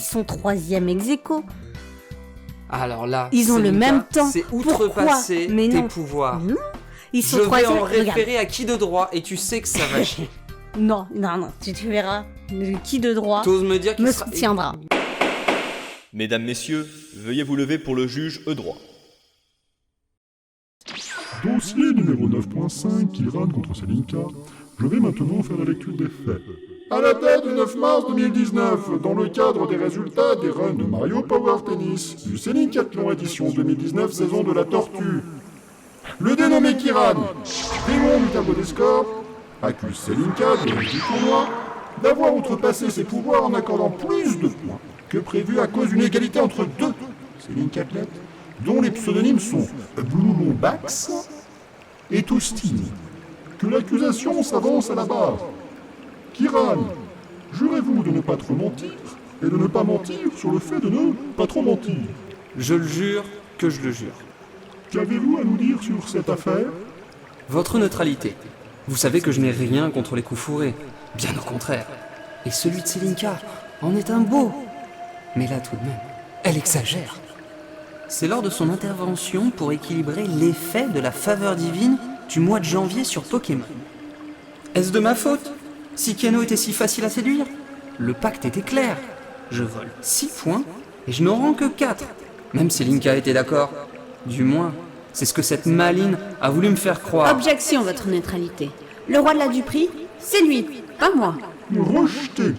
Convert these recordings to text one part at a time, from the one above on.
sont troisième ex aequo. Alors là, Ils ont le même temps. C'est outrepasser tes pouvoirs. Non, ils sont Je vais troisième. en référer Regarde. à qui de droit et tu sais que ça va chier. Non, tu verras. Qui de droit T'oses me dire qu'il me sera... soutiendra. Mesdames, messieurs, veuillez vous lever pour le juge Eudroit. Dossier numéro 9.5, Kiran contre Selinka. Je vais maintenant faire la lecture des faits. À la date du 9 mars 2019, dans le cadre des résultats des runs de Mario Power Tennis, du Selinkaathlon édition 2019 saison de la Tortue, le dénommé Kiran, démon du tableau des scores, accuse Selinka du tournoi d'avoir outrepassé ses pouvoirs en accordant plus de points que prévu à cause d'une égalité entre deux Selinkaathlètes, dont les pseudonymes sont Bloulombax et Toustine. Que l'accusation s'avance à la barre. Kiran, jurez-vous de ne pas trop mentir et de ne pas mentir sur le fait de ne pas trop mentir? Je le jure que je le jure. Qu'avez-vous à nous dire sur cette affaire? Votre neutralité. Vous savez que je n'ai rien contre les coups fourrés. Bien au contraire. Et celui de Selinka en est un beau. Mais là tout de même, elle exagère. C'est lors de son intervention pour équilibrer l'effet de la faveur divine du mois de janvier sur Pokémon. Est-ce de ma faute si Keno était si facile à séduire? Le pacte était clair. Je vole 6 points et je n'en rends que 4. Même Selinka était d'accord. Du moins, c'est ce que cette maline a voulu me faire croire. Objection, votre neutralité. Le roi de la Duperie, c'est lui, pas moi. Rejetez.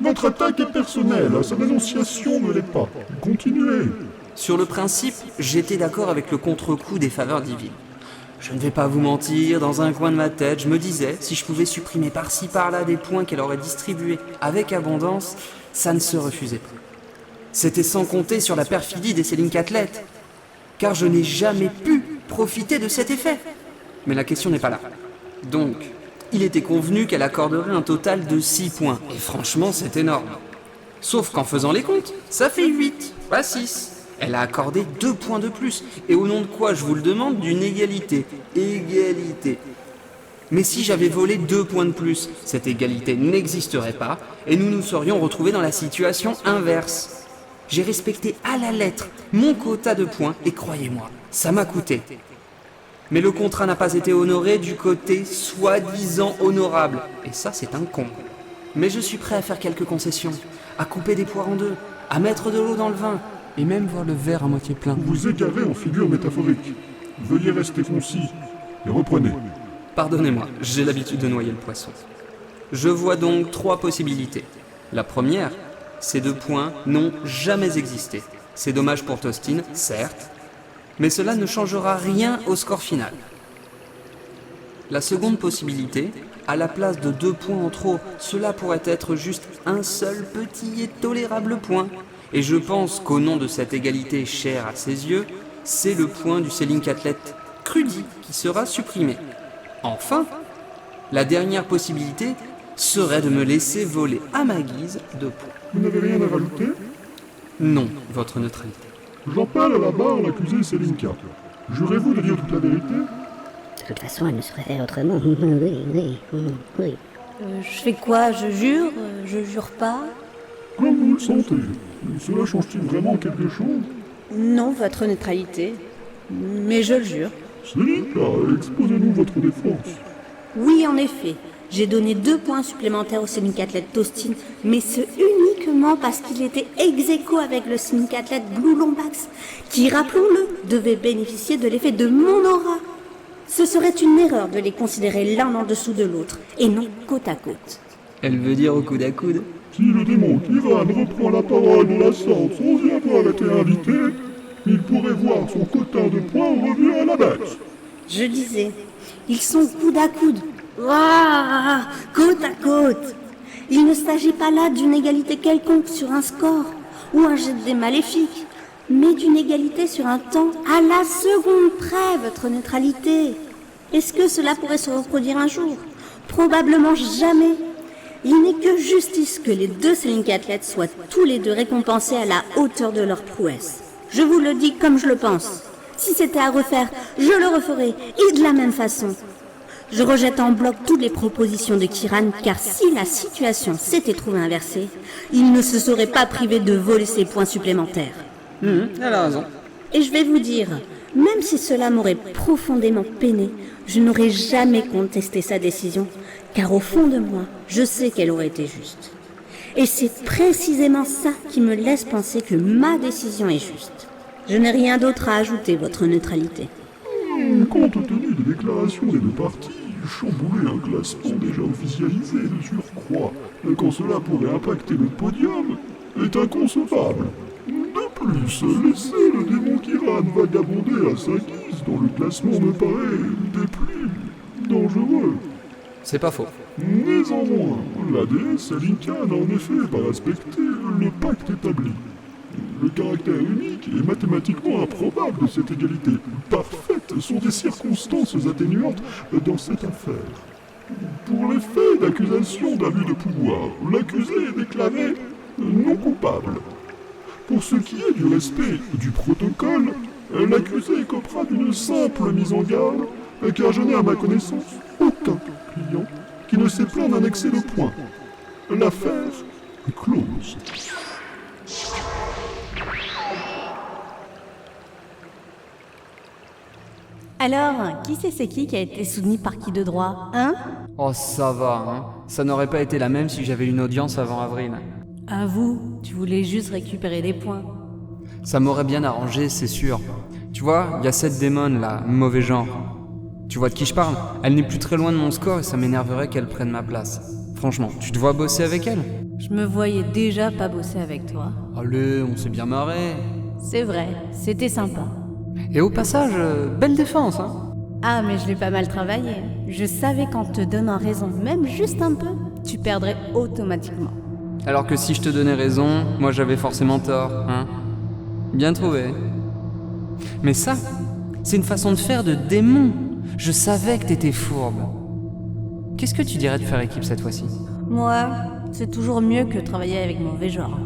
Votre attaque est personnelle, sa dénonciation ne l'est pas. Continuez. Sur le principe, j'étais d'accord avec le contre-coup des faveurs divines. Je ne vais pas vous mentir, dans un coin de ma tête, je me disais, si je pouvais supprimer par-ci par-là des points qu'elle aurait distribués avec abondance, ça ne se refusait pas. C'était sans compter sur la perfidie des Selinkaathlètes, car je n'ai jamais pu profiter de cet effet. Mais la question n'est pas là. Donc, il était convenu qu'elle accorderait un total de 6 points, et franchement, c'est énorme. Sauf qu'en faisant les comptes, ça fait 8, pas 6. Elle a accordé 2 points de plus. Et au nom de quoi, je vous le demande, d'une égalité. Égalité. Mais si j'avais volé 2 points de plus, cette égalité n'existerait pas, et nous nous serions retrouvés dans la situation inverse. J'ai respecté à la lettre mon quota de points, et croyez-moi, ça m'a coûté. Mais le contrat n'a pas été honoré du côté soi-disant honorable. Et ça, c'est un comble. Mais je suis prêt à faire quelques concessions, à couper des poires en deux, à mettre de l'eau dans le vin, et même voir le verre à moitié plein. Vous vous égarez en figure métaphorique. Veuillez rester concis et reprenez. Pardonnez-moi, j'ai l'habitude de noyer le poisson. Je vois donc 3 possibilités. La première, ces 2 points n'ont jamais existé. C'est dommage pour Toustine, certes, mais cela ne changera rien au score final. La seconde possibilité, à la place de 2 points en trop, cela pourrait être juste un seul petit et tolérable point. Et je pense qu'au nom de cette égalité chère à ses yeux, c'est le point du Selinkaathlète Crudy qui sera supprimé. Enfin, la dernière possibilité serait de me laisser voler à ma guise 2 points. Vous n'avez rien à rajouter? Non, votre neutralité. J'appelle à la barre l'accusé Selinka. Jurez-vous de dire toute la vérité? De toute façon, elle ne serait fait autrement. Oui. Je fais quoi? Je jure? Je jure pas? Comme vous le sentez. Cela change-t-il vraiment quelque chose? Non, votre neutralité. Mais je le jure. Selinka, exposez-nous votre défense. Oui, en effet. J'ai donné 2 points supplémentaires au Selinkaathlète Toustine, mais ce uniquement parce qu'il était ex aequo avec le Selinkaathlète Bloulombax, qui, rappelons-le, devait bénéficier de l'effet de mon aura. Ce serait une erreur de les considérer l'un en dessous de l'autre, et non côte à côte. Elle veut dire au coude à coude. Si le démon Kiran reprend la parole dans la sorte sans y avoir été invité, il pourrait voir son quota de points revu à la baisse. Je disais, ils sont coude à coude. Waouh, côte à côte. Il ne s'agit pas là d'une égalité quelconque sur un score ou un jet de dés maléfique, mais d'une égalité sur un temps à la seconde près, votre neutralité. Est-ce que cela pourrait se reproduire un jour? Probablement jamais. Il n'est que justice que les 2 Selinkaathlètes soient tous les 2 récompensés à la hauteur de leur prouesse. Je vous le dis comme je le pense. Si c'était à refaire, je le referais, et de la même façon. Je rejette en bloc toutes les propositions de Kiran, car si la situation s'était trouvée inversée, il ne se serait pas privé de voler ses points supplémentaires. Elle a raison. Et je vais vous dire, même si cela m'aurait profondément peiné, je n'aurais jamais contesté sa décision, car au fond de moi, je sais qu'elle aurait été juste. Et c'est précisément ça qui me laisse penser que ma décision est juste. Je n'ai rien d'autre à ajouter, votre neutralité. Compte tenu des déclarations des deux parties, chambouler un classement déjà officialisé de surcroît, quand cela pourrait impacter le podium, est inconcevable. De plus, laisser le démon Kiran vagabonder à sa guise dans le classement me paraît des plus dangereux. C'est pas faux. Néanmoins, la déesse Alinka n'a en effet pas respecté le pacte établi. Le caractère unique et mathématiquement improbable de cette égalité parfaite sont des circonstances atténuantes dans cette affaire. Pour les faits d'accusation d'abus de pouvoir, l'accusé est déclaré non coupable. Pour ce qui est du respect du protocole, l'accusé écopera d'une simple mise en garde, car je n'ai à ma connaissance aucun client qui ne s'est plaint d'un excès de points. L'affaire est close. Alors, qui c'est qui a été soutenu par qui de droit, hein? Oh, ça va, hein. Ça n'aurait pas été la même si j'avais une audience avant avril. Avoue, tu voulais juste récupérer des points. Ça m'aurait bien arrangé, c'est sûr. Tu vois, il y a cette démon là, mauvais genre. Tu vois de qui je parle? Elle n'est plus très loin de mon score et ça m'énerverait qu'elle prenne ma place. Franchement, tu te vois bosser avec elle? Je me voyais déjà pas bosser avec toi. Allez, on s'est bien marré. C'est vrai, c'était sympa. Et au passage, belle défense, hein. Ah, mais je l'ai pas mal travaillé. Je savais qu'en te donnant raison, même juste un peu, tu perdrais automatiquement. Alors que si je te donnais raison, moi j'avais forcément tort, hein. Bien trouvé. Mais ça, c'est une façon de faire de démon. Je savais que t'étais fourbe. Qu'est-ce que tu dirais de faire équipe cette fois-ci? Moi, c'est toujours mieux que travailler avec mauvais genre.